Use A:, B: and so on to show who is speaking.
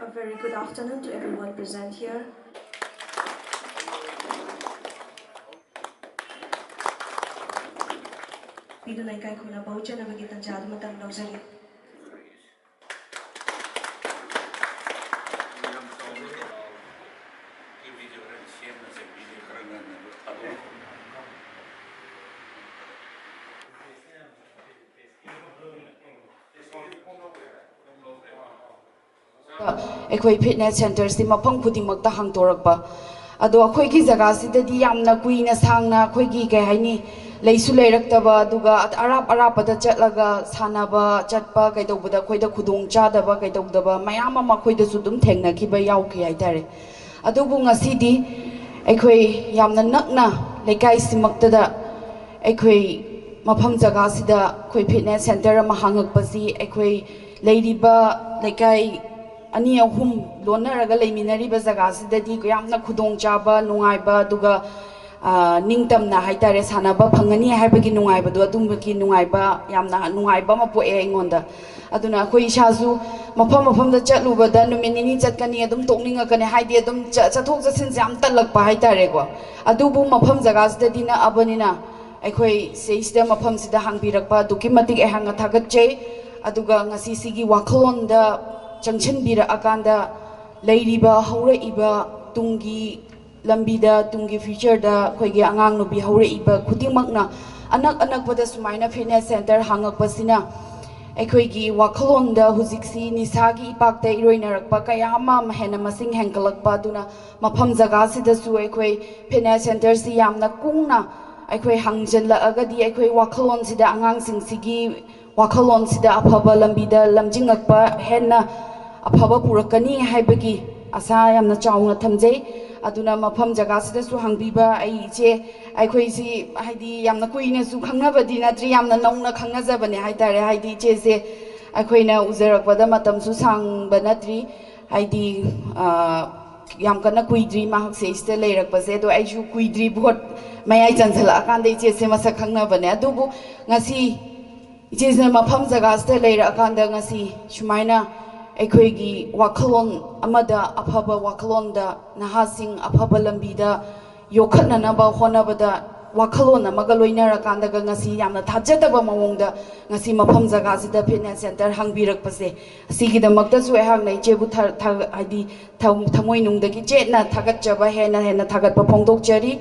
A: A very good afternoon to everyone present here. Pidunay kay kuna baucha na magitan jadu matang lausari.
B: Ekoi fitness centers di mapam khuding magta hangtorakba ado akhoi ki jaga sidadi yamna kuina sangna akhoi gi kai haini leisu leiraktaba aduga arap da chatlaga sanaba chatpa kaidobada khoida khudong chadaba kaidobdaba mayam ama khoida su dum thengna kiba yauki haitare adubu ngasidi ekoi yamna nakna lekai simaktada ekoi mapam jaga sida khoi fitness center ama hangakpasi ekoi leiriba lekai ani ahum lonaraga leiminariba jaga sidadi yamna khudong chaba nungaiba duga ningtamna haitare sanaba phangani haibagi nungaiba do adumbaki nungaiba yamna nungaiba ma poe ingonda aduna khoi isasu mafam da chatlubada numinini chatkani adum tokninga kane haidi adum chathok chasin jam talakpa haitare ko adubu mafam jaga sidadi na abanina akhoi seisida mafam sida hangbirakpa dukimatik ehanga thagatche aduga ngasi sigi wakhlonda Junction bira akanda leiriba hauraiba tungi lambida tungi future da khoigi angang nubi hauraiba khudingmakna anak pada sumaina fitness center hangakpasina ekhoigi wakhalonda hujiksi nishagi ipakta iroinarakpa kayama hena masing hengkalakpa duna mafam jaga sida su ekhoi fitness center si yamna kungna ekhoi hangjanla agadi ekhoi wakhalon sida angang singsigi wakhalon sida afaba lambida lamjingakpa henna afaba purakani haibagi asa yamna chauna thamjei aduna mafam jaga sida su hangbiba ai che aikhoi si haidi yamna kuina su khangnabadi natri yamna nauna khangnajabane haitare haidi che se aikhoina ujarakpada matam su sangba natri haidi yam kana kuidri mahak se iste leirakpase do aishu kuidri bhot mayai chanjala akande che se masa khangnabane adubu ngasi ichesna mafam jaga sida leira akanda ngasi shumaina ekhoigi wakhalon amada afaba wakhalonda nahasing afaba lambida yokhatnanaba honabada wakhalon amaga loinarakanda ngasi yamna thajadaba mawongda ngasi mafam jaga sida fitness center hangbirakpase sigidamakta su ehang nei chebu haidi thamoi nungdagi chetna thagatjaba hena thagatpa phongdokjari